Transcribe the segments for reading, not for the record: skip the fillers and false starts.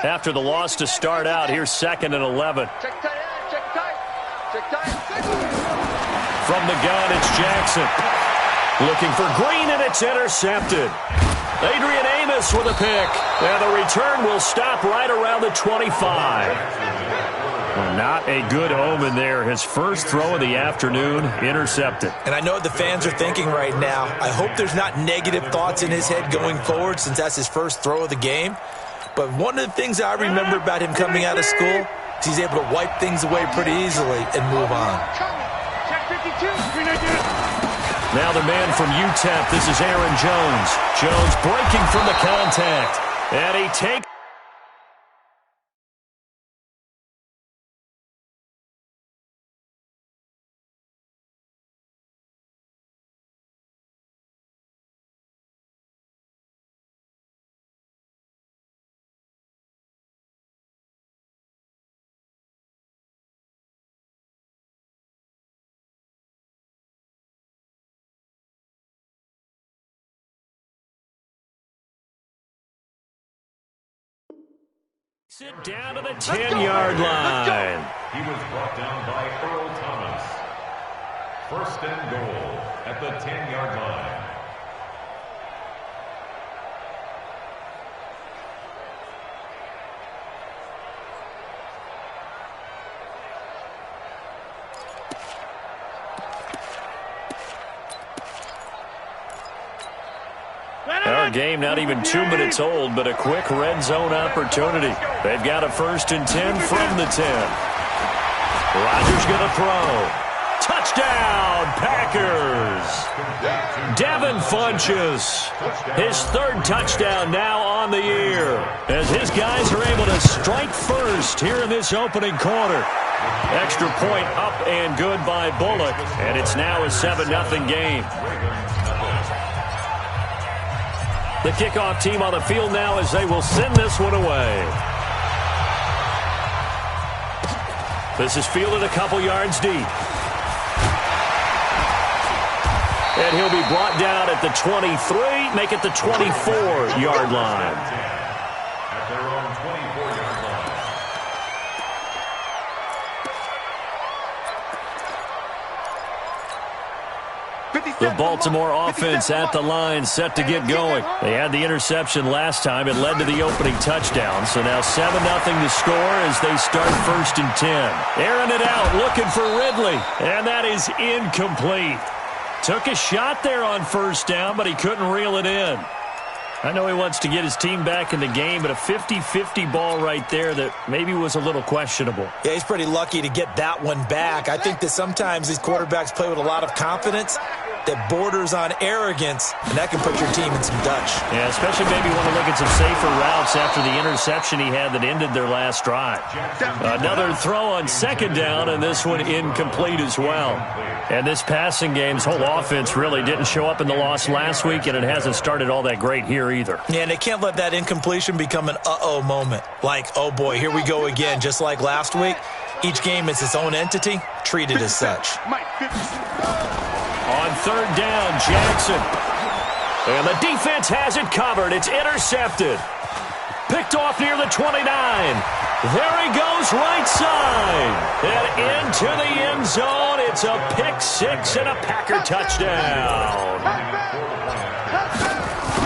after the loss to start out. Here's 2nd and 11. Check tight end, check tight. Check tight. From the gun, it's Jackson. Looking for Green, and it's intercepted. Adrian Amos with a pick. And the return will stop right around the 25. Well, not a good omen there. His first throw of the afternoon, intercepted. And I know what the fans are thinking right now. I hope there's not negative thoughts in his head going forward since that's his first throw of the game. But one of the things I remember about him coming out of school is he's able to wipe things away pretty easily and move on. Now the man from UTEP, this is Aaron Jones. Jones breaking from the contact. And he takes... Sit down to the 10-yard line. He was brought down by Earl Thomas. 1st and goal at the 10-yard line. Our game not even 2 minutes old, but a quick red zone opportunity. They've got a 1st and 10 from the 10. Rodgers going to throw. Touchdown, Packers. Devin Funchess, his 3rd touchdown now on the year, as his guys are able to strike first here in this opening quarter. Extra point up and good by Bullock, and it's now a 7-0 game. The kickoff team on the field now as they will send this one away. This is fielded a couple yards deep. And he'll be brought down at the 23, make it the 24-yard line. At their own 24-yard line. The Baltimore offense at the line, set to get going. They had the interception last time. It led to the opening touchdown. So now 7-0 to score as they start 1st and 10. Airing it out, looking for Ridley. And that is incomplete. Took a shot there on 1st down, but he couldn't reel it in. I know he wants to get his team back in the game, but a 50-50 ball right there that maybe was a little questionable. Yeah, he's pretty lucky to get that one back. I think that sometimes these quarterbacks play with a lot of confidence that borders on arrogance, and that can put your team in some Dutch. Yeah, especially maybe want to look at some safer routes after the interception he had that ended their last drive. Another throw on 2nd down, and this one incomplete as well. And this passing game's whole offense really didn't show up in the loss last week, and it hasn't started all that great here either. Yeah, and they can't let that incompletion become an uh-oh moment. Like, oh boy, here we go again, just like last week. Each game is its own entity, treated as such. On 3rd down, Jackson. And the defense has it covered. It's intercepted. Picked off near the 29. There he goes, right side. And into the end zone. It's a pick 6 and a Packer touchdown.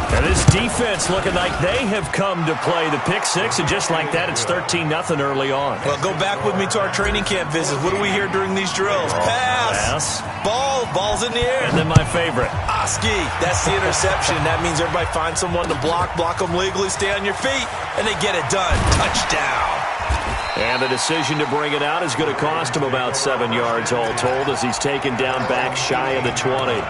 And this defense looking like they have come to play the pick 6, and just like that, it's 13-0 early on. Well, go back with me to our training camp visits. What do we hear during these drills? Pass. Ball's in the air. And then my favorite. Oski, that's the interception. That means everybody finds someone to block them legally, stay on your feet, and they get it done. Touchdown. And the decision to bring it out is going to cost him about 7 yards all told as he's taken down back shy of the 20.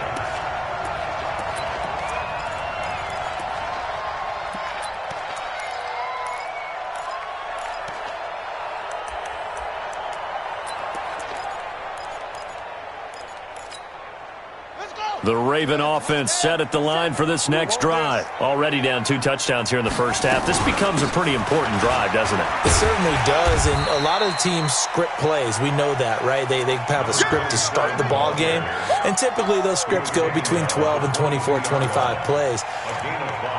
The Raven offense set at the line for this next drive. Already down 2 touchdowns here in the first half. This becomes a pretty important drive, doesn't it? It certainly does, and a lot of teams script plays. We know that, right? They have a script to start the ball game, and typically those scripts go between 12 and 24, 25 plays.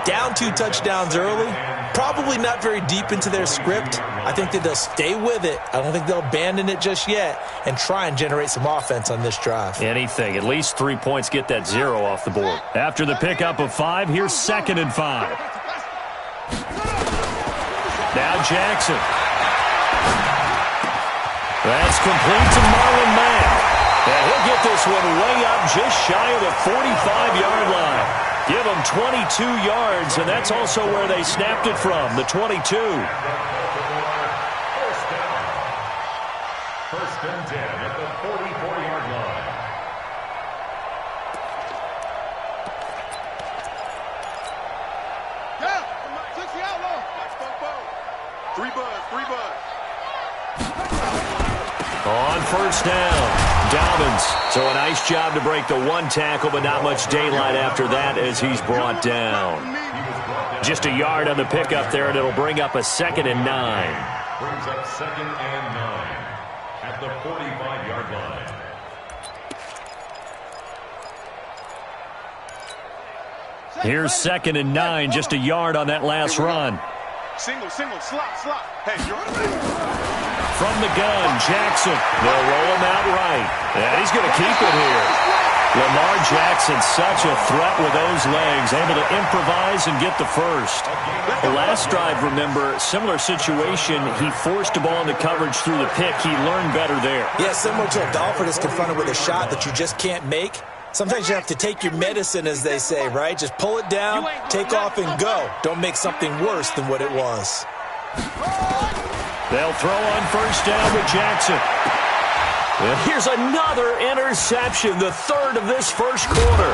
Down 2 touchdowns early, probably not very deep into their script. I think that they'll stay with it. I don't think they'll abandon it just yet and try and generate some offense on this drive. Anything. At least 3 points, get that 0 off the board. After the pickup of 5, here's 2nd and 5. Now Jackson. That's complete to Marlon Mack. And he'll get this one way up just shy of the 45-yard line. Give them 22 yards, and that's also where they snapped it from, the 22. First and 10 at the 44-yard line. Yeah, 60 outlaw. 3 buzz. On first down, Dobbins. So a nice job to break the 1 tackle, but not much daylight after that as he's brought down. Just a yard on the pickup there, and it'll bring up a 2nd and 9. Brings up 2nd and 9 at the 45-yard line. Here's 2nd and 9, just a yard on that last run. Single, slot. Hey, you're From the gun, Jackson. They'll roll him out right. And he's going to keep it here. Lamar Jackson, such a threat with those legs, able to improvise and get the first. The last drive, remember, similar situation. He forced the ball into coverage through the pick. He learned better there. Yeah, similar to a golfer that's confronted with a shot that you just can't make. Sometimes you have to take your medicine, as they say, right? Just pull it down, take off, and go. Don't make something worse than what it was. They'll throw on first down with Jackson. And here's another interception, the 3rd of this first quarter.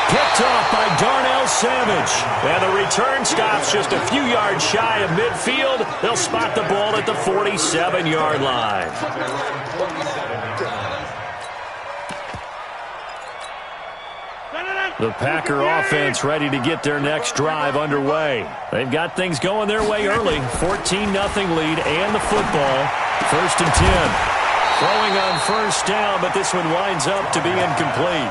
Picked off by Darnell Savage. And the return stops just a few yards shy of midfield. They'll spot the ball at the 47-yard line. The Packer offense ready to get their next drive underway. They've got things going their way early. 14-0 lead and the football. 1st and 10. Throwing on first down, but this one winds up to be incomplete.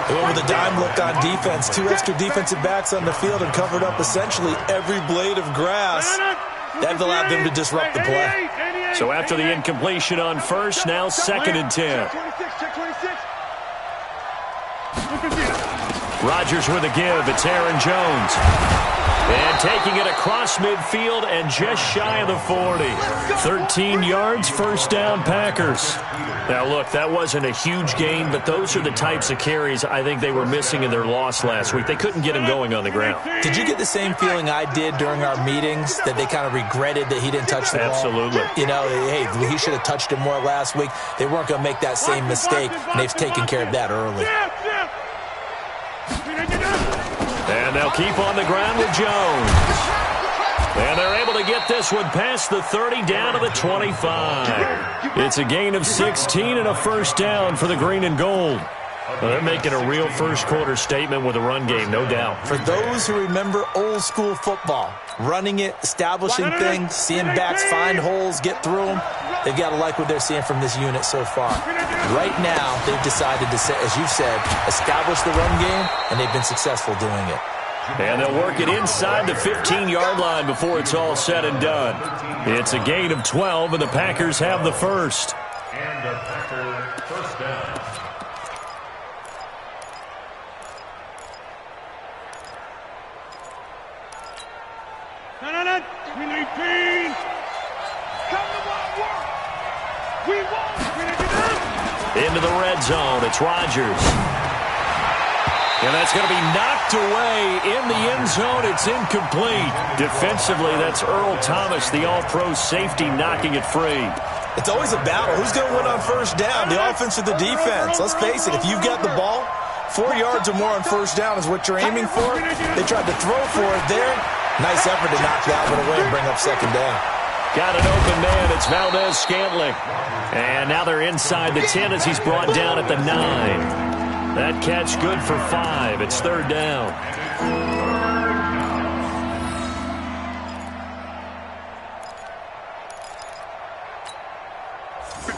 They went with a dime look on defense. 2 extra defensive backs on the field and covered up essentially every blade of grass. That allowed them to disrupt the play. So after the incompletion on first, now 2nd and 10. Rodgers with a give. It's Aaron Jones. And taking it across midfield and just shy of the 40. 13 yards, first down, Packers. Now, look, that wasn't a huge gain, but those are the types of carries I think they were missing in their loss last week. They couldn't get him going on the ground. Did you get the same feeling I did during our meetings, that they kind of regretted that he didn't touch the ball? Absolutely. You know, hey, he should have touched it more last week. They weren't going to make that same mistake, and they've taken care of that early. And they'll keep on the ground with Jones. And they're able to get this one past the 30 down to the 25. It's a gain of 16 and a first down for the green and gold. Well, they're making a real first quarter statement with a run game, no doubt. For those who remember old school football, running it, establishing things, seeing backs find holes, get through them, they've got to like what they're seeing from this unit so far. Right now, they've decided to, as you said, establish the run game, and they've been successful doing it. And they'll work it inside the 15-yard line before it's all said and done. It's a gain of 12, and the Packers have the first. And the Packer first down. Into the red zone, it's Rodgers. And that's going to be knocked away in the end zone. It's incomplete. Defensively, that's Earl Thomas, the all-pro safety, knocking it free. It's always a battle. Who's going to win on first down, the offense or the defense? Let's face it, if you've got the ball, 4 yards or more on first down is what you're aiming for. They tried to throw for it there. Nice effort to knock that one away and bring up second down. Got an open man. It's Valdez Scantling. And now they're inside the 10 as he's brought down at the 9. That catch good for 5. It's third down.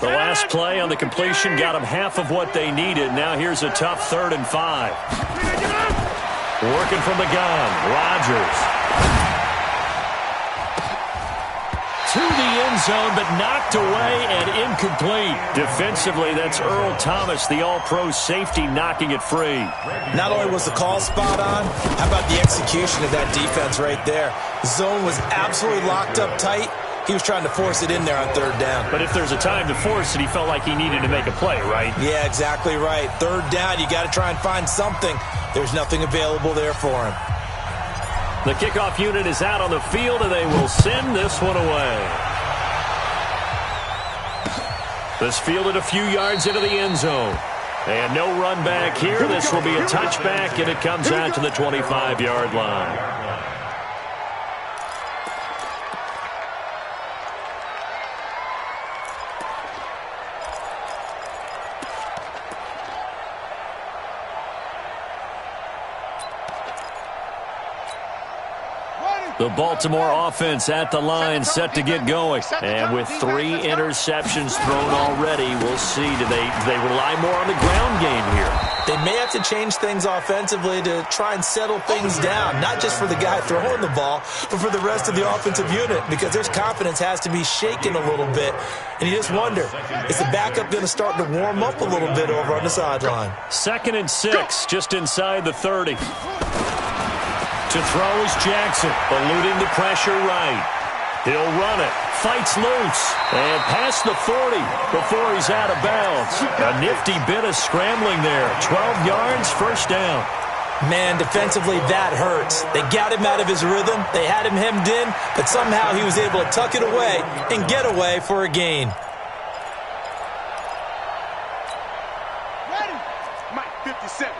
The last play on the completion got them half of what they needed. Now here's a tough 3rd and 5. Working from the gun, Rodgers. To the end zone, but knocked away and incomplete. Defensively, that's Earl Thomas, the all-pro safety, knocking it free. Not only was the call spot on, how about the execution of that defense right there? The zone was absolutely locked up tight. He was trying to force it in there on 3rd down. But if there's a time to force it, he felt like he needed to make a play, right? Yeah, exactly right. 3rd down, you got to try and find something. There's nothing available there for him. The kickoff unit is out on the field, and they will send this one away. This fielded a few yards into the end zone. And no run back here. This will be a touchback, and it comes out to the 25-yard line. The Baltimore offense at the line, set to get going. And with 3 interceptions thrown already, we'll see. Do they rely more on the ground game here? They may have to change things offensively to try and settle things down, not just for the guy throwing the ball, but for the rest of the offensive unit, because their confidence has to be shaken a little bit. And you just wonder, is the backup going to start to warm up a little bit over on the sideline? 2nd and 6, just inside the 30. To throw is Jackson, eluding the pressure right. He'll run it, fights loose, and past the 40 before he's out of bounds. A nifty bit of scrambling there. 12 yards, first down. Man, defensively, that hurts. They got him out of his rhythm. They had him hemmed in, but somehow he was able to tuck it away and get away for a gain. Ready? Mike, 57.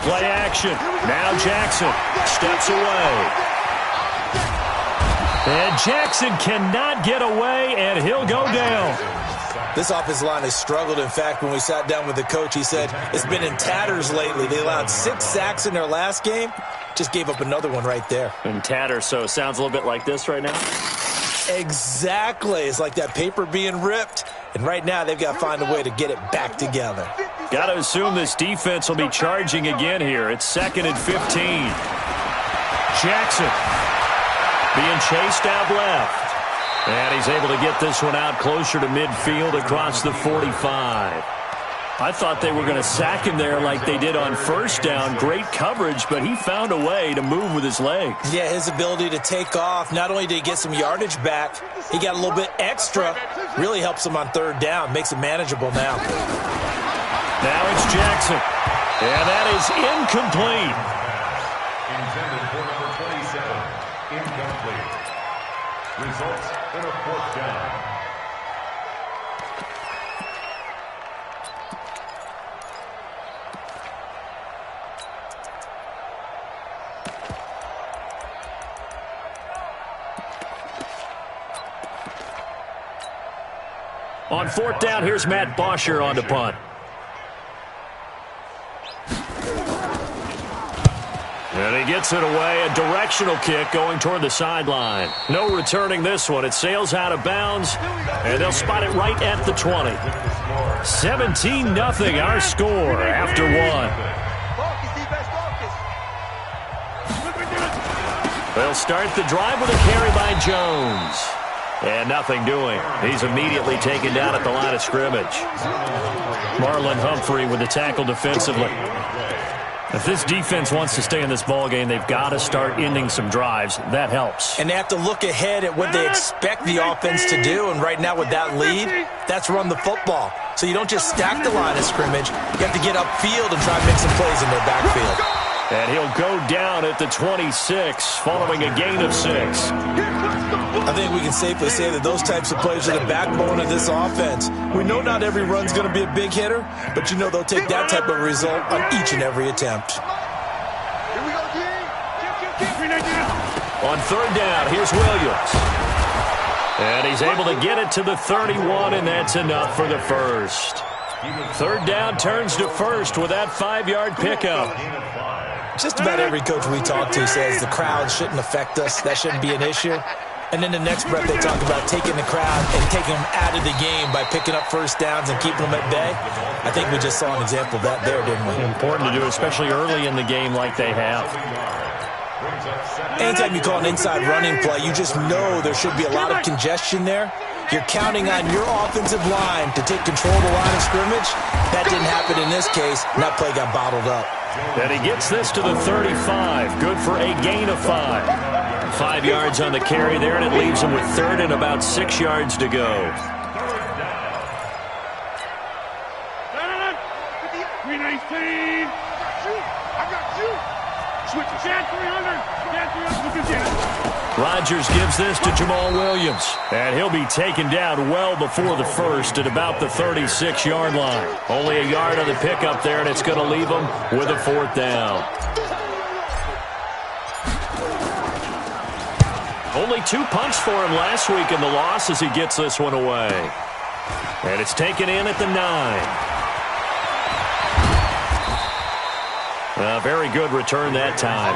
Play action. Now Jackson steps away. And Jackson cannot get away, and he'll go down. This offensive line has struggled. In fact, when we sat down with the coach, he said it's been in tatters lately. They allowed 6 sacks in their last game. Just gave up another one right there. In tatters, so it sounds a little bit like this right now? Exactly. It's like that paper being ripped. And right now, they've got to find a way to get it back together. Got to assume this defense will be charging again here. It's 2nd and 15. Jackson being chased out left. And he's able to get this one out closer to midfield across the 45. I thought they were going to sack him there like they did on 1st down. Great coverage, but he found a way to move with his legs. Yeah, his ability to take off, not only did he get some yardage back, he got a little bit extra. Really helps him on 3rd down, makes it manageable now. Now it's Jackson. And that is incomplete. Intended for number 27. Incomplete. Results in a 4th down. On 4th down, here's Matt Bosher on the punt. And he gets it away, a directional kick going toward the sideline. No returning this one. It sails out of bounds, and they'll spot it right at the 20. 17-0 our score after 1. They'll start the drive with a carry by Jones. And nothing doing. He's immediately taken down at the line of scrimmage. Marlon Humphrey with the tackle defensively. If this defense wants to stay in this ballgame, they've got to start ending some drives. That helps. And they have to look ahead at what they expect the offense to do. And right now with that lead, that's run the football. So you don't just stack the line of scrimmage. You have to get upfield and try and make some plays in their backfield. And he'll go down at the 26 following a gain of 6. I think we can safely say that those types of plays are the backbone of this offense. We know not every run's going to be a big hitter, but you know they'll take that type of result on each and every attempt. On 3rd down, here's Williams. And he's able to get it to the 31, and that's enough for the first. Third down turns to first with that 5-yard pickup. Just about every coach we talk to says the crowd shouldn't affect us. That shouldn't be an issue. And then the next breath they talk about taking the crowd and taking them out of the game by picking up first downs and keeping them at bay. I think we just saw an example of that there, didn't we? Important to do, especially early in the game like they have. Anytime you call an inside running play, you just know there should be a lot of congestion there. You're counting on your offensive line to take control of the line of scrimmage. That didn't happen in this case, and that play got bottled up. And he gets this to the 35. Good for a gain of 5. 5 yards on the carry there, and it leaves him with third and about 6 yards to go. 319. I got you. Switch it. 300. Rodgers gives this to Jamal Williams, and he'll be taken down well before the first at about the 36-yard line. Only a yard on the pickup there, and it's going to leave him with a 4th down. Only 2 punts for him last week in the loss as he gets this one away. And it's taken in at the 9. A very good return that time.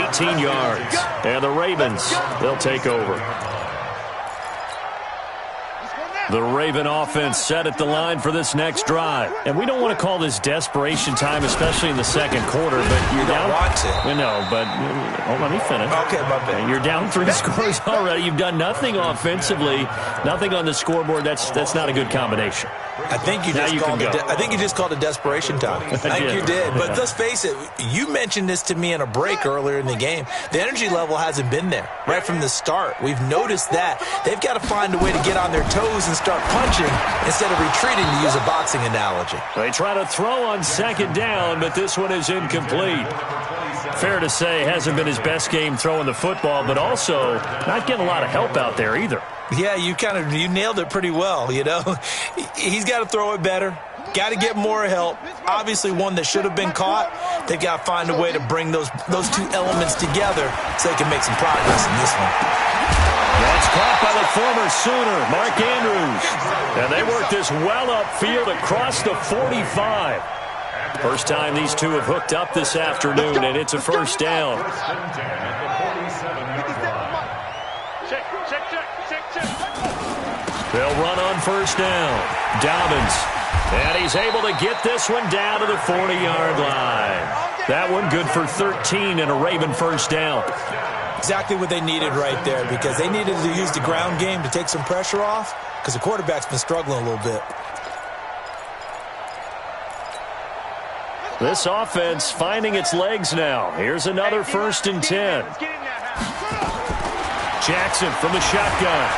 18 yards. And the Ravens, they'll take over. The Raven offense set at the line for this next drive. And we don't want to call this desperation time, especially in the second quarter, but you're down. Want to. No, but let me finish. Okay, my bad. You're down 3 scores already. You've done nothing offensively, nothing on the scoreboard. That's not a good combination. I think you just called it desperation time. I think you did. But let's face it, you mentioned this to me in a break earlier in the game. The energy level hasn't been there right from the start. We've noticed that. They've got to find a way to get on their toes and start punching instead of retreating, to use a boxing analogy. They try to throw on second down, but this one is incomplete. Fair to say, hasn't been his best game throwing the football, but also not getting a lot of help out there either. Yeah, you nailed it pretty well, you know. He's got to throw it better. Got to get more help. Obviously, one that should have been caught. They've got to find a way to bring those two elements together so they can make some progress in this one. That's caught by the former Sooner, Mark Andrews. And they work this well upfield across the 45. First time these two have hooked up this afternoon, and it's a first down. They'll run on first down. Dobbins. And he's able to get this one down to the 40-yard line. That one good for 13 and a Raven first down. Exactly what they needed right there, because they needed to use the ground game to take some pressure off, because the quarterback's been struggling a little bit. This offense finding its legs now. Here's another 1st and 10. Jackson from the shotgun.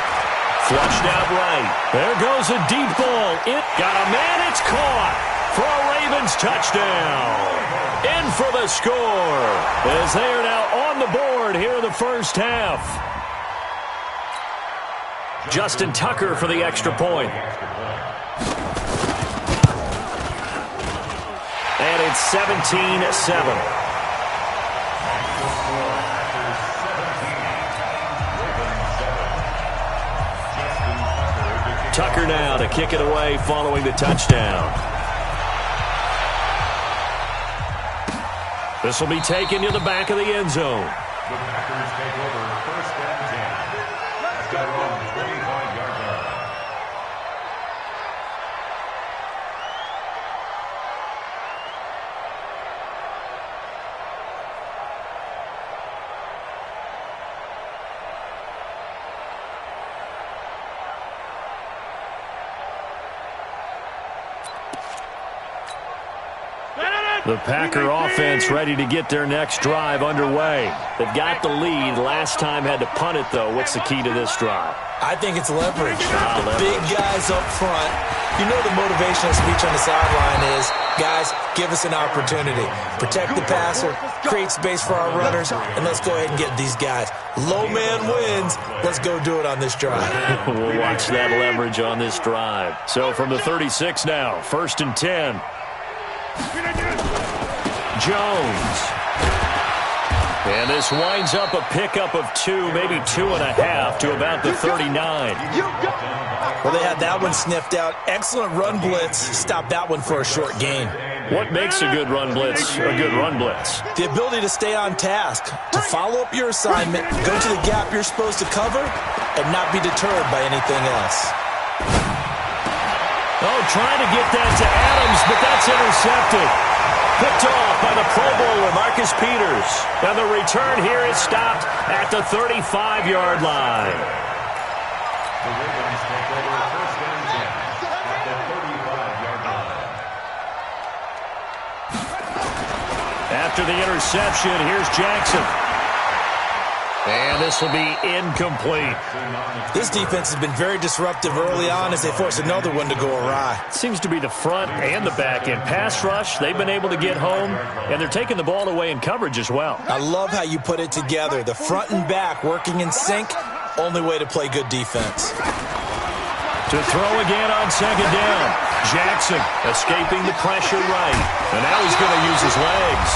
Flushed out right. There goes a deep ball. It got a man. It's caught for a Ravens touchdown. In for the score as they are now on the board here in the first half. Justin Tucker for the extra point. And it's 17-7. Tucker now to kick it away following the touchdown. This will be taken to the back of the end zone. The Packers take over 1st and 10. Got on the 25-yard line. The Packer offense ready to get their next drive underway. They've got the lead. Last time had to punt it, though. What's the key to this drive? I think it's leverage. The leverage. Big guys up front. You know the motivational speech on the sideline is, guys, give us an opportunity. Protect the passer, create space for our runners, and let's go ahead and get these guys. Low man wins. Let's go do it on this drive. We'll watch that leverage on this drive. So from the 36 now, 1st and 10. Jones. And this winds up a pickup of 2, maybe 2.5 to about the 39. Well, they had that one sniffed out. Excellent run blitz. Stopped that one for a short gain. What makes a good run blitz a good run blitz? The ability to stay on task, to follow up your assignment, go to the gap you're supposed to cover, and not be deterred by anything else. Oh, trying to get that to Adams, but that's intercepted. Picked off by the Pro Bowler, Marcus Peters. And the return here is stopped at the 35-yard line. The Ravens take over first and 10 at the 35-yard line. After the interception, here's Jackson. And this will be incomplete. This defense has been very disruptive early on as they force another one to go awry. Seems to be the front and the back end. Pass rush, they've been able to get home, and they're taking the ball away in coverage as well. I love how you put it together. The front and back working in sync, only way to play good defense. To throw again on second down. Jackson escaping the pressure right. And now he's going to use his legs.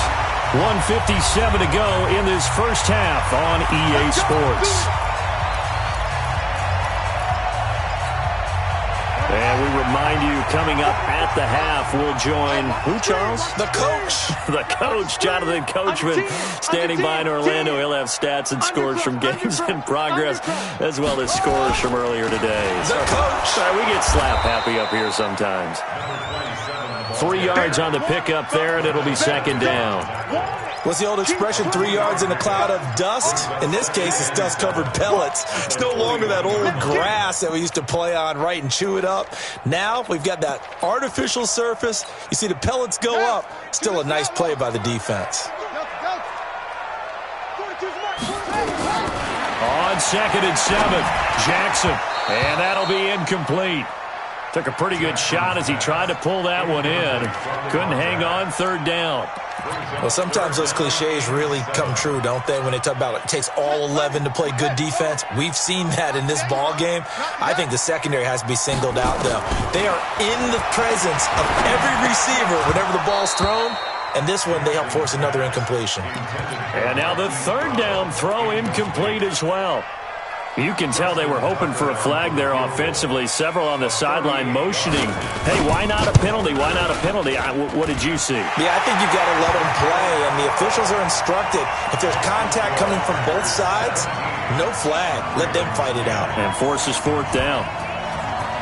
1:57 to go in this first half on EA Sports. And we remind you, coming up at the half, we'll join who, Charles? The coach. The coach, Jonathan Coachman, standing by in Orlando. He'll have stats and scores from games in progress, as well as scores from earlier today. The coach. We get slap happy up here sometimes. 3 yards on the pickup there, and it'll be second down. What's the old expression, 3 yards in a cloud of dust? In this case, it's dust-covered pellets. It's no longer that old grass that we used to play on, right, and chew it up. Now we've got that artificial surface. You see the pellets go up. Still a nice play by the defense. On second and 7, Jackson, and that'll be incomplete. Took a pretty good shot as he tried to pull that one in. Couldn't hang on, third down. Well, sometimes those cliches really come true, don't they, when they talk about it takes all 11 to play good defense. We've seen that in this ball game. I think the secondary has to be singled out, though. They are in the presence of every receiver whenever the ball's thrown, and this one they help force another incompletion. And now the third down throw incomplete as well. You can tell they were hoping for a flag there offensively. Several on the sideline motioning. Hey, why not a penalty? Why not a penalty? What did you see? Yeah, I think you've got to let them play, and the officials are instructed. If there's contact coming from both sides, no flag. Let them fight it out. And forces fourth down.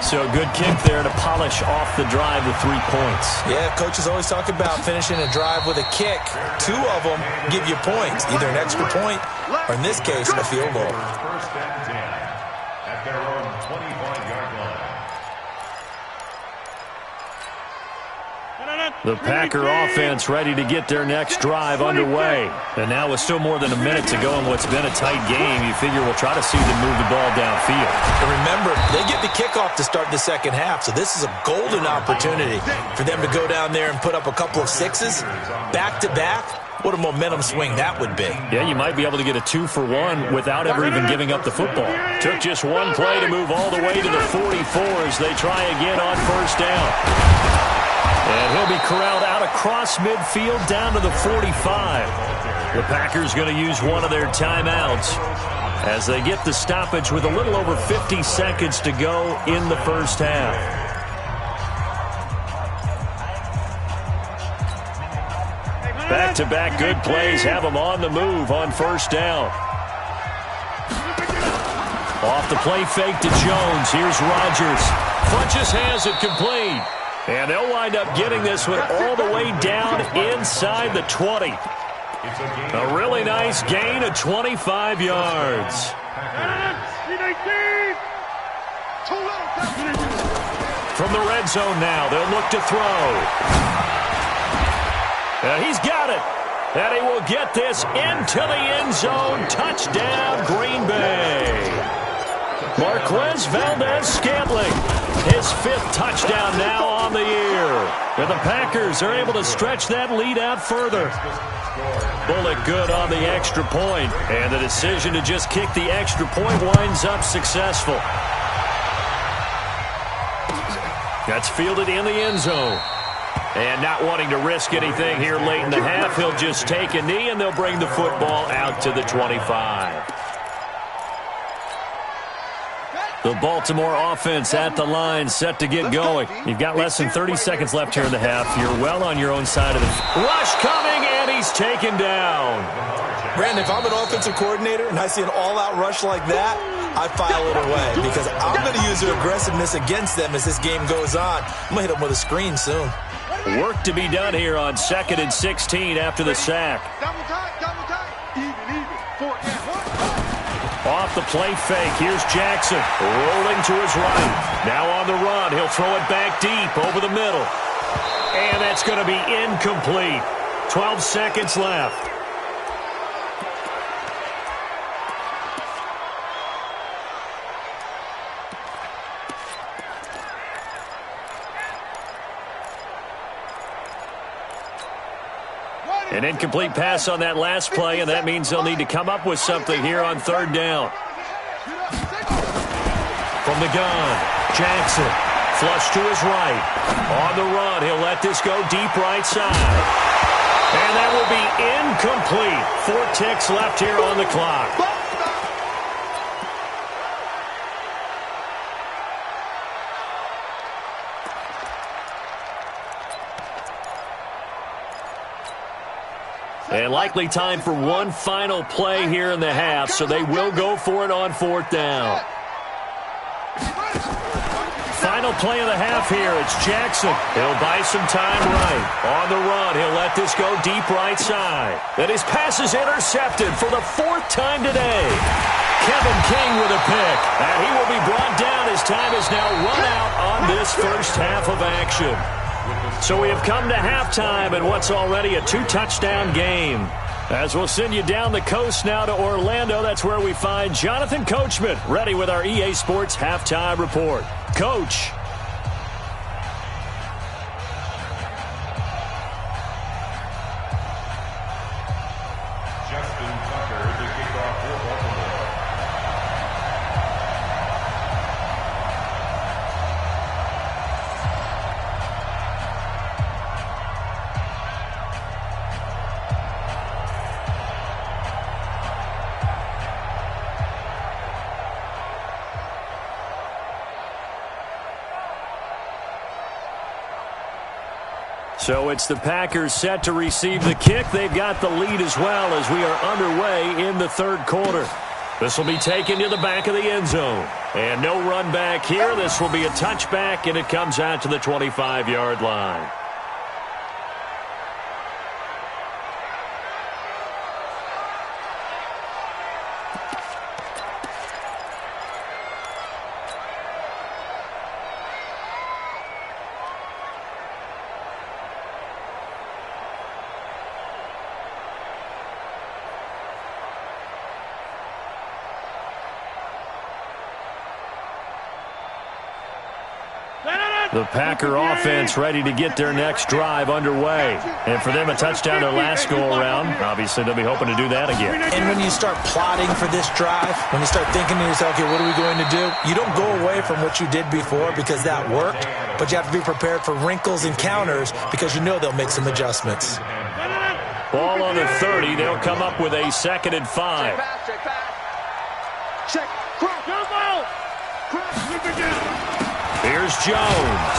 So a good kick there to polish off the drive with 3 points. Yeah, coaches always talk about finishing a drive with a kick. 2 of them give you points, either an extra point or, in this case, a field goal. First and 10 at their own 25-yard line. The Packer offense ready to get their next drive underway. And now with still more than a minute to go in what's been a tight game, you figure we'll try to see them move the ball downfield. And remember, they get the kickoff to start the second half, so this is a golden opportunity for them to go down there and put up a couple of sixes back-to-back. What a momentum swing that would be. Yeah, you might be able to get a 2-for-1 without ever even giving up the football. Took just one play to move all the way to the 44 as they try again on first down. And he'll be corralled out across midfield down to the 45. The Packers going to use one of their timeouts as they get the stoppage with a little over 50 seconds to go in the first half. Back-to-back good plays have them on the move on first down. Off the play fake to Jones. Here's Rodgers. Funches has it complete. And they'll wind up getting this one all the way down inside the 20. A really nice gain of 25 yards. From the red zone now, they'll look to throw. And he's got it. And he will get this into the end zone. Touchdown, Green Bay. Marquez Valdez-Scantling, his 5th touchdown now on the year. And the Packers are able to stretch that lead out further. Bullet good on the extra point. And the decision to just kick the extra point winds up successful. That's fielded in the end zone. And not wanting to risk anything here late in the half, he'll just take a knee, and they'll bring the football out to the 25. The Baltimore offense at the line, set to get going. You've got less than 30 seconds left here in the half. You're well on your own side of the rush coming, and he's taken down. Brandon, if I'm an offensive coordinator and I see an all-out rush like that, I file it away because I'm going to use their aggressiveness against them as this game goes on. I'm going to hit them with a screen soon. Work to be done here on 2nd and 16 after the sack. Double time. Even. Fourth down. Off the play fake, here's Jackson, rolling to his right. Now on the run, he'll throw it back deep over the middle. And that's going to be incomplete. 12 seconds left. An incomplete pass on that last play, and that means they'll need to come up with something here on 3rd down. From the gun, Jackson, flush to his right. On the run, he'll let this go deep right side. And that will be incomplete. 4 ticks left here on the clock. And likely time for one final play here in the half, so they will go for it on 4th down. Final play of the half here. It's Jackson. He'll buy some time right. On the run, he'll let this go deep right side. And his pass is intercepted for the 4th time today. Kevin King with a pick. And he will be brought down. His time is now run out on this first half of action. So we have come to halftime in what's already a 2-touchdown game. As we'll send you down the coast now to Orlando, that's where we find Jonathan Coachman ready with our EA Sports Halftime Report. Coach. So it's the Packers set to receive the kick. They've got the lead as well as we are underway in the 3rd quarter. This will be taken to the back of the end zone. And no run back here. This will be a touchback, and it comes out to the 25-yard line. The Packer offense ready to get their next drive underway. And for them, a touchdown their last go-around. Obviously, they'll be hoping to do that again. And when you start plotting for this drive, when you start thinking to yourself, okay, what are we going to do? You don't go away from what you did before because that worked, but you have to be prepared for wrinkles and counters because you know they'll make some adjustments. Ball on the 30. They'll come up with a 2nd and 5. Check. Here's Jones.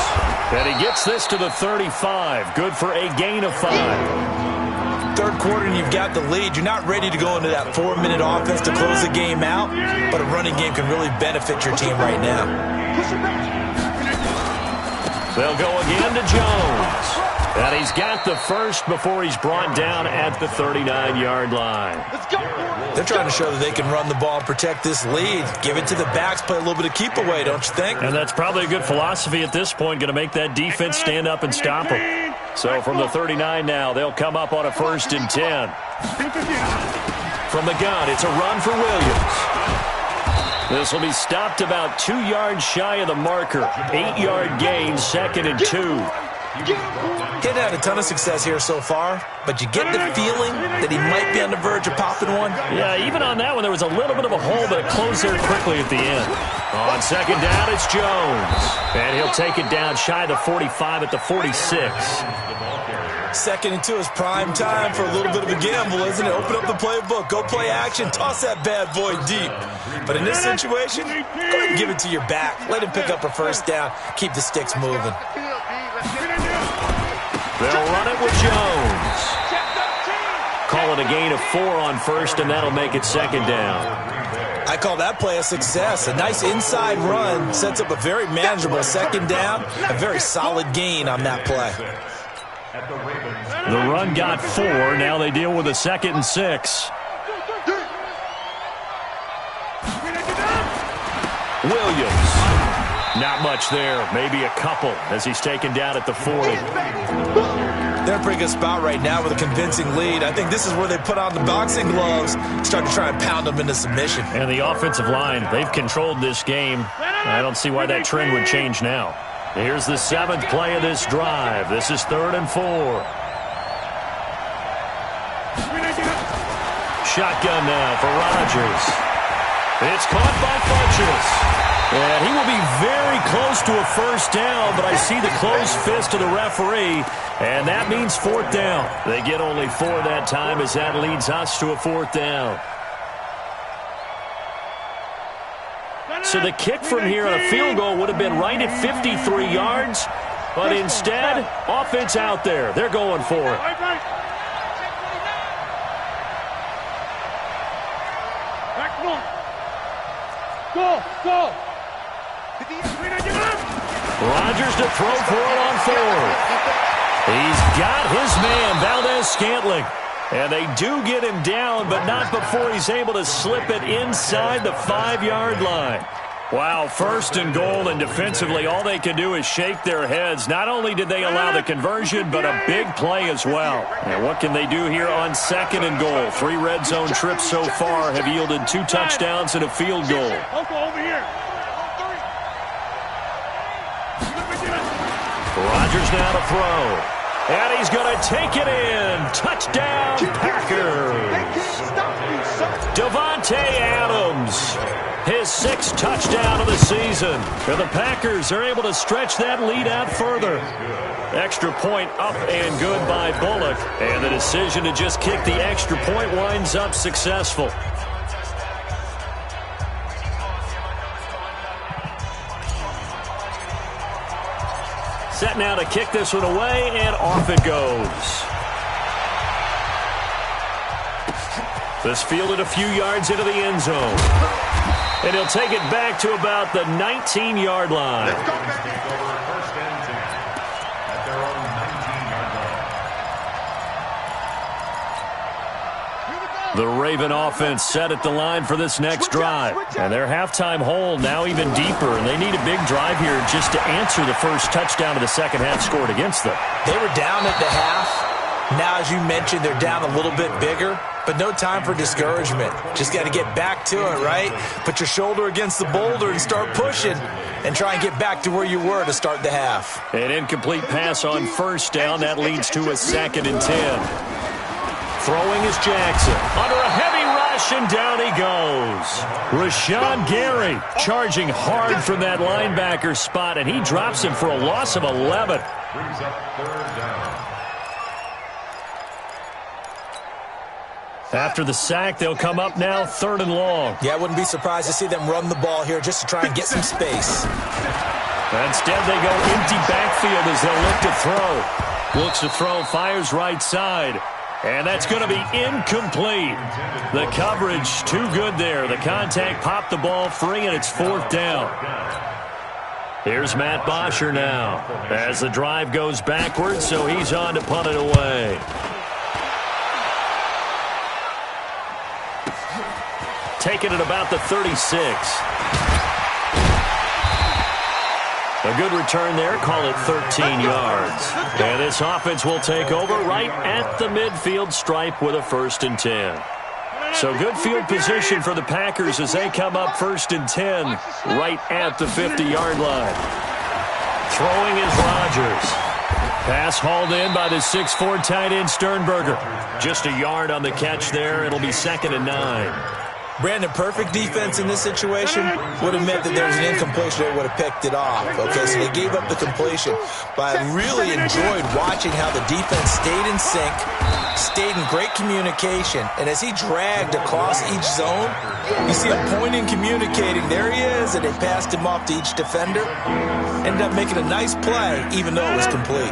And he gets this to the 35. Good for a gain of 5. 3rd quarter and you've got the lead. You're not ready to go into that 4-minute offense to close the game out, but a running game can really benefit your team right now. They'll go again to Jones. And he's got the first before he's brought down at the 39-yard line. They're trying to show that they can run the ball and protect this lead. Give it to the backs, play a little bit of keep away, don't you think? And that's probably a good philosophy at this point, going to make that defense stand up and stop them. So from the 39 now, they'll come up on a 1st and 10. From the gun, it's a run for Williams. This will be stopped about 2 yards shy of the marker. 8-yard gain, 2nd and 2. He hadn't had a ton of success here so far, but you get the feeling that he might be on the verge of popping one. Yeah, even on that one, there was a little bit of a hole, but it closed there quickly at the end. On second down, it's Jones. And he'll take it down shy of the 45 at the 46. Second and 2 is prime time for a little bit of a gamble, isn't it? Open up the playbook, go play action, toss that bad boy deep. But in this situation, go ahead and give it to your back. Let him pick up a first down, keep the sticks moving. They'll run it with Jones. Call it a gain of 4 on first, and that'll make it second down. I call that play a success. A nice inside run sets up a very manageable second down, a very solid gain on that play. The run got 4. Now they deal with a 2nd and 6. Williams. Not much there. Maybe a couple as he's taken down at the 40. They're in a pretty good spot right now with a convincing lead. I think this is where they put on the boxing gloves, start to try and pound them into submission. And the offensive line, they've controlled this game. I don't see why that trend would change now. Here's the 7th play of this drive. This is 3rd and 4. Shotgun now for Rodgers. It's caught by Funchess. And he will be very close to a first down, but I see the closed fist of the referee, and that means 4th down. They get only 4 that time as that leads us to a 4th down. So the kick from here on a field goal would have been right at 53 yards, but instead, offense out there. They're going for it. Go! Rodgers to throw for it on 4th. He's got his man, Valdez-Scantling. And they do get him down, but not before he's able to slip it inside the 5-yard line. Wow, 1st and goal, and defensively all they can do is shake their heads. Not only did they allow the conversion, but a big play as well. And what can they do here on 2nd and goal? 3 red zone trips so far have yielded 2 touchdowns and a field goal. Rodgers now to throw. And he's going to take it in. Touchdown, Packers. Davante Adams. His 6th touchdown of the season. And the Packers are able to stretch that lead out further. Extra point up and good by Bullock. And the decision to just kick the extra point winds up successful. Set now to kick this one away, and off it goes. This fielded a few yards into the end zone. And he'll take it back to about the 19-yard line. The Raven offense set at the line for this next drive. And their halftime hole now even deeper, and they need a big drive here just to answer the first touchdown of the second half scored against them. They were down at the half. Now, as you mentioned, they're down a little bit bigger, but no time for discouragement. Just got to get back to it, right? Put your shoulder against the boulder and start pushing and try and get back to where you were to start the half. An incomplete pass on first down. That leads to a 2nd and 10. Throwing is Jackson. Under a heavy rush, and down he goes. Rashawn Gary charging hard from that linebacker spot, and he drops him for a loss of 11. Brings up 3rd down. After the sack, they'll come up now 3rd and long. Yeah, I wouldn't be surprised to see them run the ball here just to try and get some space. Instead, they go empty backfield as they'll look to throw. Looks to throw, fires right side. And that's going to be incomplete. The coverage too good there. The contact popped the ball free, and it's 4th down. Here's Matt Bosher now as the drive goes backwards, so he's on to punt it away. Taking it about the 36. A good return there, call it 13 yards. And this offense will take over right at the midfield stripe with a 1st and 10. So good field position for the Packers as they come up 1st and 10 right at the 50-yard line. Throwing is Rodgers. Pass hauled in by the 6'4" tight end Sternberger. Just a yard on the catch there. It'll be 2nd and 9. Brandon, perfect defense in this situation would have meant that there was an incompletion. They would have picked it off. Okay, so they gave up the completion. But I really enjoyed watching how the defense stayed in sync, stayed in great communication. And as he dragged across each zone, you see him pointing, communicating. There he is, and they passed him off to each defender. Ended up making a nice play, even though it was complete.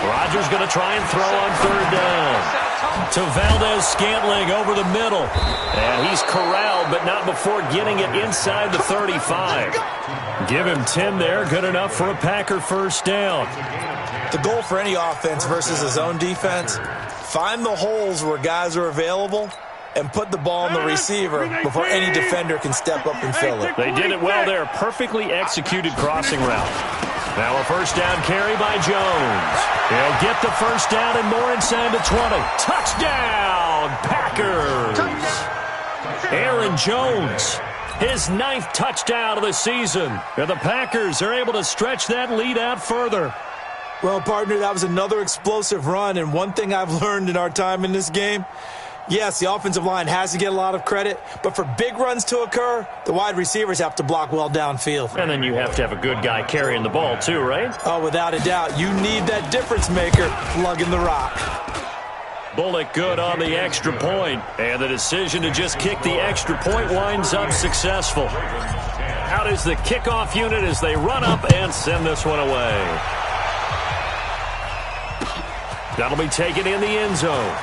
Rodgers going to try and throw on 3rd down. To Valdez-Scantling over the middle. And he's corralled, but not before getting it inside the 35. Give him 10 there. Good enough for a Packer 1st down. The goal for any offense versus a zone defense, find the holes where guys are available and put the ball in the receiver before any defender can step up and fill it. They did it well there. Perfectly executed crossing route. Now a 1st down carry by Jones. He'll get the 1st down and more inside the 20. Touchdown, Packers! Aaron Jones, his 9th touchdown of the season. And the Packers are able to stretch that lead out further. Well, partner, that was another explosive run. And one thing I've learned in our time in this game, yes, the offensive line has to get a lot of credit, but for big runs to occur, the wide receivers have to block well downfield. And then you have to have a good guy carrying the ball too, right? Oh, without a doubt. You need that difference maker lugging the rock. Bullock good on the extra point, and the decision to just kick the extra point winds up successful. Out is the kickoff unit as they run up and send this one away. That'll be taken in the end zone.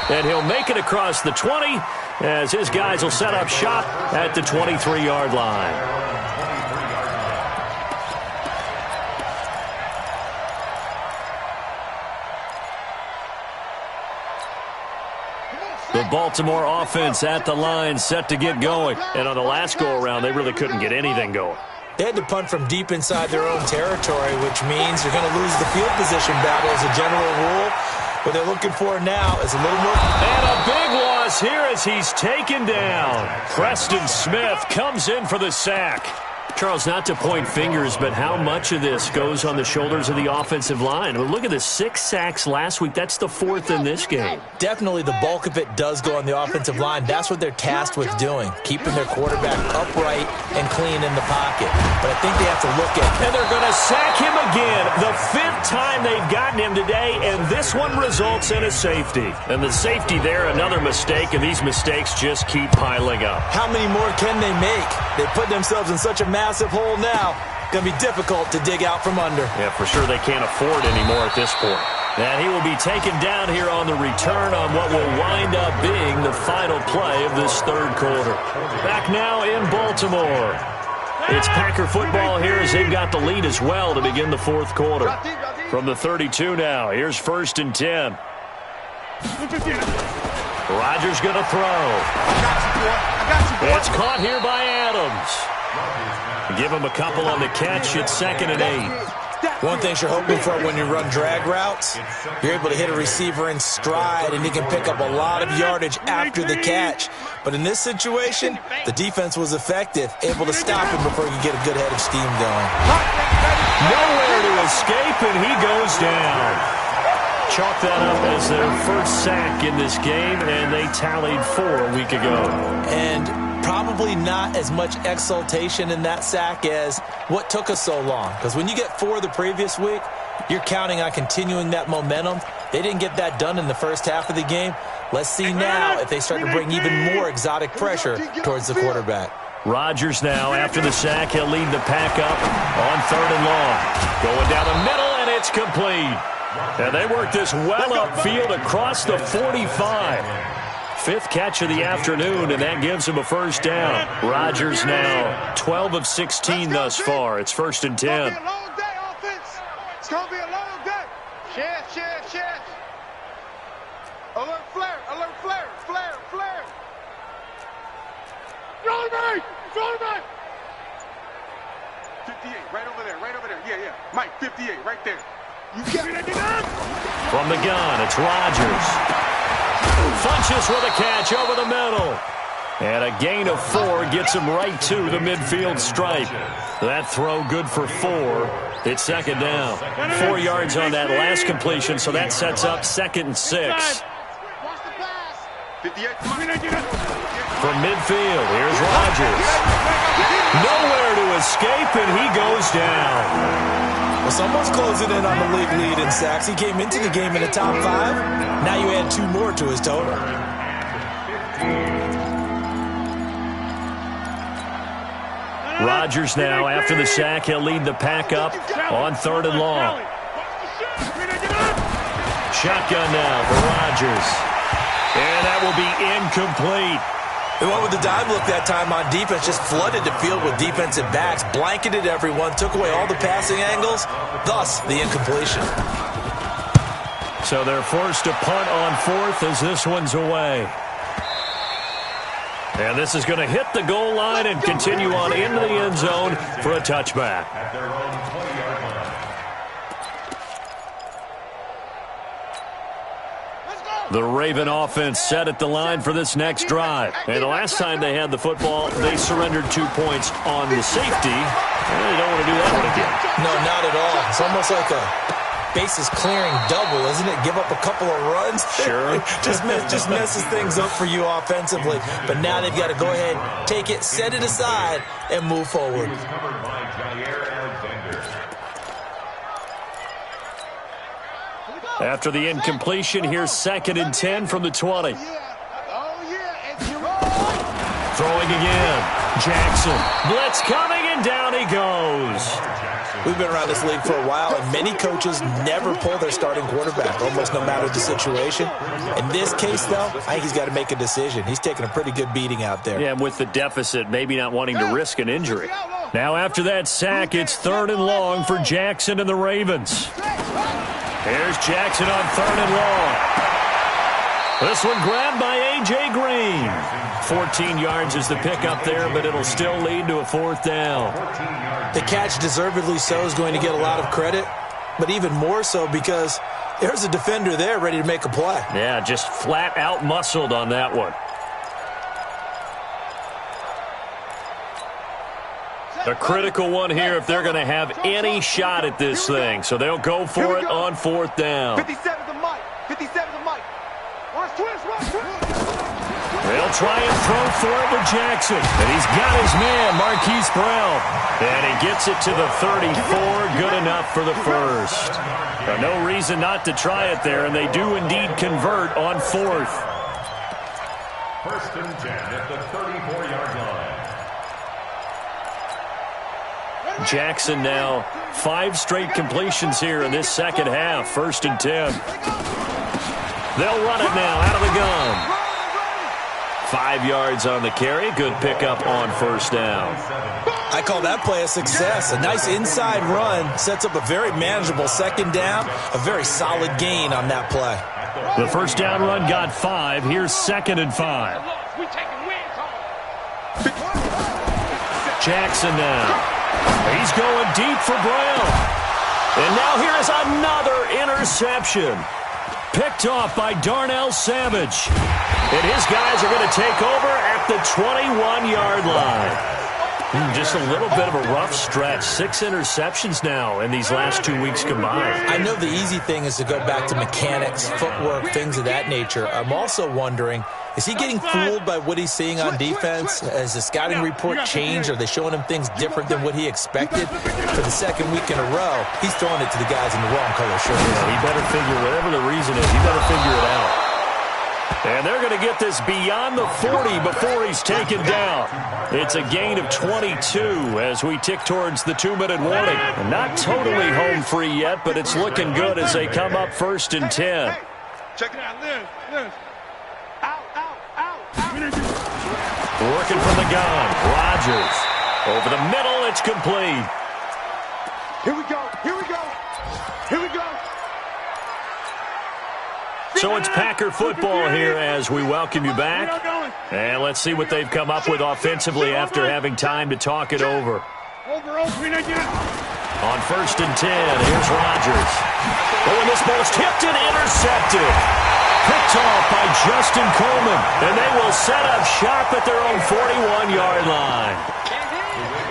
And he'll make it across the 20 as his guys will set up shop at the 23-yard line. The Baltimore offense at the line set to get going. And on the last go-around, they really couldn't get anything going. They had to punt from deep inside their own territory, which means they're going to lose the field position battle as a general rule. What they're looking for now is a little more. And a big loss here as he's taken down. Preston Smith comes in for the sack. Charles, not to point fingers, but how much of this goes on the shoulders of the offensive line? I mean, look at the 6 sacks last week. That's the 4th in this game. Definitely the bulk of it does go on the offensive line. That's what they're tasked with doing, keeping their quarterback upright and clean in the pocket. But I think they have to look at. And they're going to sack him again. The 5th time they've gotten him today, and this one results in a safety. And the safety there, another mistake, and these mistakes just keep piling up. How many more can they make? They put themselves in such a massive hole now. Going to be difficult to dig out from under. Yeah, for sure they can't afford anymore at this point. And he will be taken down here on the return on what will wind up being the final play of this 3rd quarter. Back now in Baltimore. It's Packer football here as they've got the lead as well to begin the 4th quarter. From the 32 now, here's 1st and 10. Rodgers going to throw. It's caught here by Adams. Give him a couple on the catch. It's 2nd and 8. One thing you're hoping for when you run drag routes, you're able to hit a receiver in stride, and he can pick up a lot of yardage after the catch. But in this situation, the defense was effective, able to stop him before he could get a good head of steam going. Nowhere to escape, and he goes down. Chalk that up as their 1st sack in this game, and they tallied 4 a week ago. And probably not as much exultation in that sack as what took us so long. Because when you get 4 the previous week, you're counting on continuing that momentum. They didn't get that done in the first half of the game. Let's see now if they start to bring even more exotic pressure towards the quarterback. Rodgers now, after the sack, he'll lead the pack up on 3rd and long. Going down the middle, and it's complete. And they work this well upfield across the 45. 5th catch of the afternoon, and that gives him a 1st down. Rodgers now 12 of 16 thus far. It's 1st and 10. It's going to be a long day, offense. It's going to be a long day. Chance. Alert flare. Throw me! 58, right over there. Yeah. Mike, 58, right there. You got it. From the gun, it's Rodgers. Funches with a catch over the middle. And a gain of 4 gets him right to the midfield stripe. That throw good for 4. It's second down. 4 yards on that last completion, so that sets up 2nd and 6. From midfield, here's Rodgers. Nowhere to escape, and he goes down. Well, someone's closing in on the league lead in sacks. He came into the game in the top 5. Now you add 2 more to his total. Rodgers now, after the sack, he'll lead the pack up on 3rd and long. Shotgun now for Rodgers. And that will be incomplete. They went with the dive look that time on defense, just flooded the field with defensive backs, blanketed everyone, took away all the passing angles, thus the incompletion. So they're forced to punt on 4th as this one's away. And this is going to hit the goal line and continue on into the end zone for a touchback. At their own 20-yard line. The Raven offense set at the line for this next drive. And the last time they had the football, they surrendered 2 points on the safety. And they don't want to do that one again. No, not at all. It's almost like a bases clearing double, isn't it? Give up a couple of runs. Sure. just messes things up for you offensively. But now they've got to go ahead, take it, set it aside, and move forward. He was covered by Jair Alexander. After the incompletion, here's 2nd and 10 from the 20. Throwing again. Jackson. Blitz coming, and down he goes. We've been around this league for a while, and many coaches never pull their starting quarterback, almost no matter the situation. In this case, though, I think he's got to make a decision. He's taking a pretty good beating out there. Yeah, and with the deficit, maybe not wanting to risk an injury. Now, after that sack, it's 3rd and long for Jackson and the Ravens. Here's Jackson on 3rd and long. This one grabbed by A.J. Green. 14 yards is the pickup there, but it'll still lead to a 4th down. The catch, deservedly so, is going to get a lot of credit, but even more so because there's a defender there ready to make a play. Yeah, just flat out muscled on that one. A critical one here if they're going to have any shot at this thing. So they'll go for it on 4th down. 57 to Mike. 57 to Mike. Watch twist. They'll try and throw for it with Jackson. And he's got his man, Marquise Brown. And he gets it to the 34. Good enough for the first. No reason not to try it there, and they do indeed convert on 4th. 1st and 10 at the 34-yard line. Jackson now 5 straight completions here in this second half. 1st and 10. They'll run it now out of the gun. 5 yards on the carry. Good pickup on 1st down. I call that play a success. A nice inside run sets up a very manageable 2nd down. A very solid gain on that play. The 1st down run got 5. Here's 2nd and 5. Jackson now. He's going deep for Brown. And now here is another interception. Picked off by Darnell Savage. And his guys are going to take over at the 21-yard line. Just a little bit of a rough stretch. 6 interceptions now in these last 2 weeks combined. I know the easy thing is to go back to mechanics, footwork, things of that nature. I'm also wondering, is he getting fooled by what he's seeing on defense? Has the scouting report changed? Are they showing him things different than what he expected? For the 2nd week in a row, he's throwing it to the guys in the wrong color shirts. Yeah, he better figure, whatever the reason is, he better figure it out. And they're going to get this beyond the 40 before he's taken down. It's a gain of 22 as we tick towards the 2-minute warning. And not totally home free yet, but it's looking good as they come up 1st and 10. Check it out, Liz. Out. Working from the gun. Rodgers. Over the middle, it's complete. Here we go. So it's Packer football here as we welcome you back. And let's see what they've come up with offensively after having time to talk it over. On 1st and 10, here's Rodgers. Oh, and this ball's tipped and intercepted. Picked off by Justin Coleman, and they will set up shop at their own 41-yard line.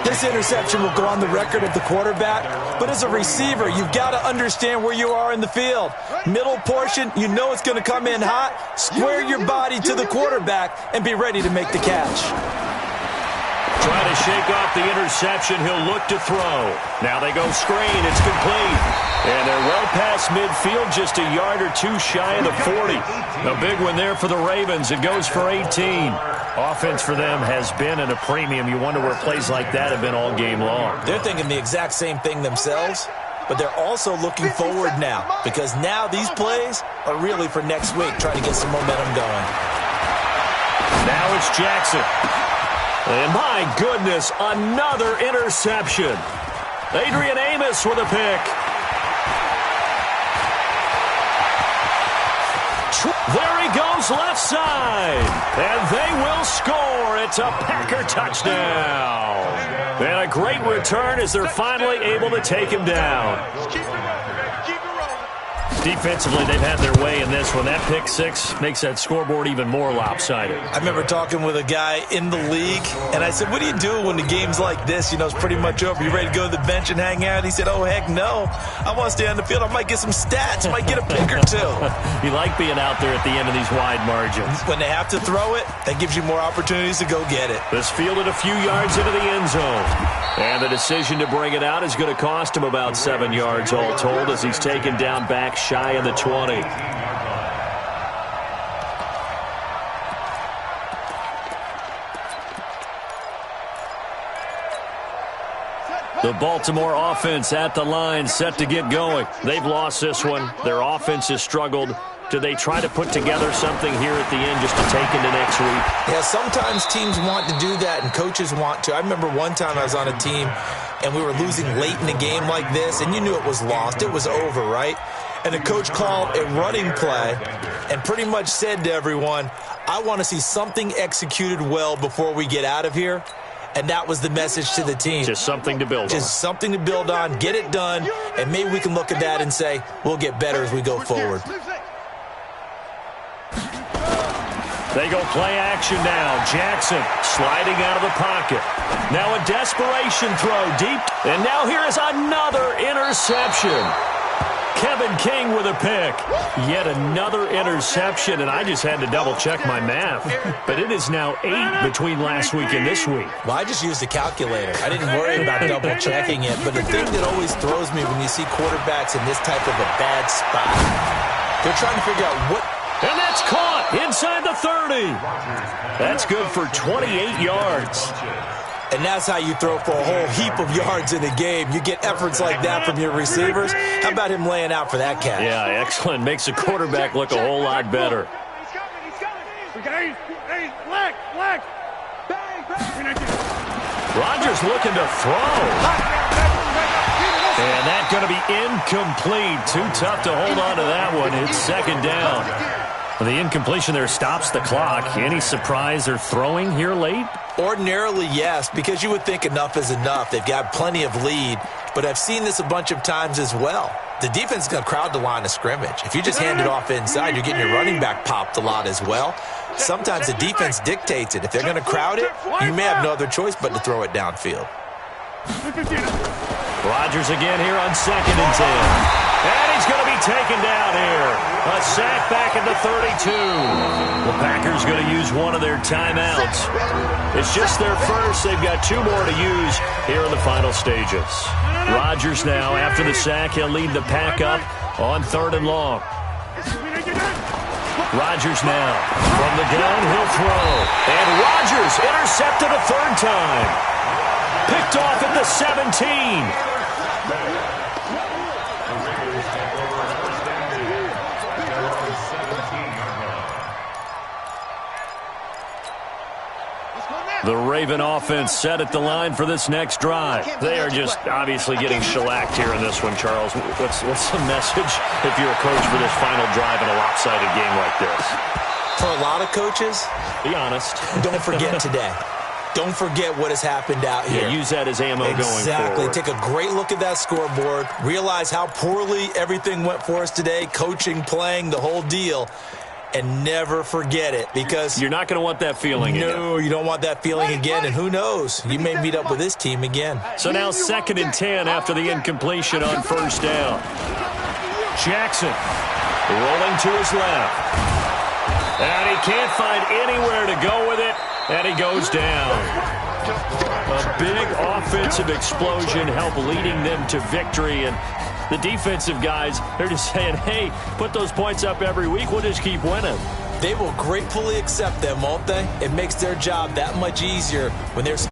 This interception will go on the record of the quarterback, but as a receiver, you've got to understand where you are in the field. Middle portion, you know it's going to come in hot. Square your body to the quarterback and be ready to make the catch. Trying to shake off the interception. He'll look to throw. Now they go screen. It's complete. And they're well past midfield, just a yard or two shy of the 40. A big one there for the Ravens. It goes for 18. Offense for them has been at a premium. You wonder where plays like that have been all game long. They're thinking the exact same thing themselves, but they're also looking forward now because now these plays are really for next week, trying to get some momentum going. Now it's Jackson. And my goodness, another interception. Adrian Amos with a pick. There he goes left side. And they will score. It's a Packer touchdown. And a great return as they're finally able to take him down. Defensively, they've had their way in this one. That pick six makes that scoreboard even more lopsided. I remember talking with a guy in the league, and I said, what do you do when the game's like this? You know, it's pretty much over. You ready to go to the bench and hang out? He said, oh, heck no. I want to stay on the field. I might get some stats. Might get a pick or two. You like being out there at the end of these wide margins. When they have to throw it, that gives you more opportunities to go get it. This fielded a few yards into the end zone. And the decision to bring it out is going to cost him about 7 yards all told as he's taken down back shy of the 20. The Baltimore offense at the line, set to get going. They've lost this one. Their offense has struggled. Do they try to put together something here at the end just to take into next week? Yeah, sometimes teams want to do that and coaches want to. I remember one time I was on a team and we were losing late in a game like this, and you knew it was lost. It was over, right? And the coach called a running play and pretty much said to everyone, I want to see something executed well before we get out of here. And that was the message to the team. Just something to build on. Just something to build on, get it done, and maybe we can look at that and say, we'll get better as we go forward. They go play action now. Jackson sliding out of the pocket. Now a desperation throw deep. And now here is another interception. Kevin King with a pick. Yet another interception, and I just had to double-check my math. But it is now 8 between last week and this week. Well, I just used a calculator. I didn't worry about double-checking it. But the thing that always throws me when you see quarterbacks in this type of a bad spot, they're trying to figure out what. And that's caught inside the 30. That's good for 28 yards. And that's how you throw for a whole heap of yards in a game. You get efforts like that from your receivers. How about him laying out for that catch? Yeah, excellent. Makes the quarterback look a whole lot better. Rodgers looking to throw. And that's going to be incomplete. Too tough to hold on to that one. It's second down. The incompletion there stops the clock. Any surprise they're throwing here late? Ordinarily, yes, because you would think enough is enough. They've got plenty of lead, but I've seen this a bunch of times as well. The defense is going to crowd the line of scrimmage. If you just hand it off inside, you're getting your running back popped a lot as well. Sometimes the defense dictates it. If they're going to crowd it, you may have no other choice but to throw it downfield. Rodgers again here on 2nd and 10. And he's going to be taken down here. A sack back at the 32. The Packers going to use one of their timeouts. It's just their first. They've got 2 more to use here in the final stages. Rodgers now, after the sack, he'll lead the pack up on 3rd and long. Rodgers now. From the gun, he'll throw. And Rodgers intercepted a 3rd time. Picked off at the 17. The Raven offense set at the line for this next drive. They are just obviously getting shellacked here in this one, Charles. What's the message if you're a coach for this final drive in a lopsided game like this? For a lot of coaches, be honest. Don't forget today. Don't forget what has happened out here. Yeah, use that as ammo going forward. Exactly. Take a great look at that scoreboard. Realize how poorly everything went for us today. Coaching, playing, the whole deal. and never forget it, because you're not going to want that feeling again. No, you don't want that feeling again, and who knows? You may meet up with this team again. So now 2nd and 10 after the incompletion on 1st down. Jackson rolling to his left. And he can't find anywhere to go with it, and he goes down. A big offensive explosion helped leading them to victory, and the defensive guys, they're just saying, hey, put those points up every week, we'll just keep winning. They will gratefully accept them, won't they? It makes their job that much easier when there's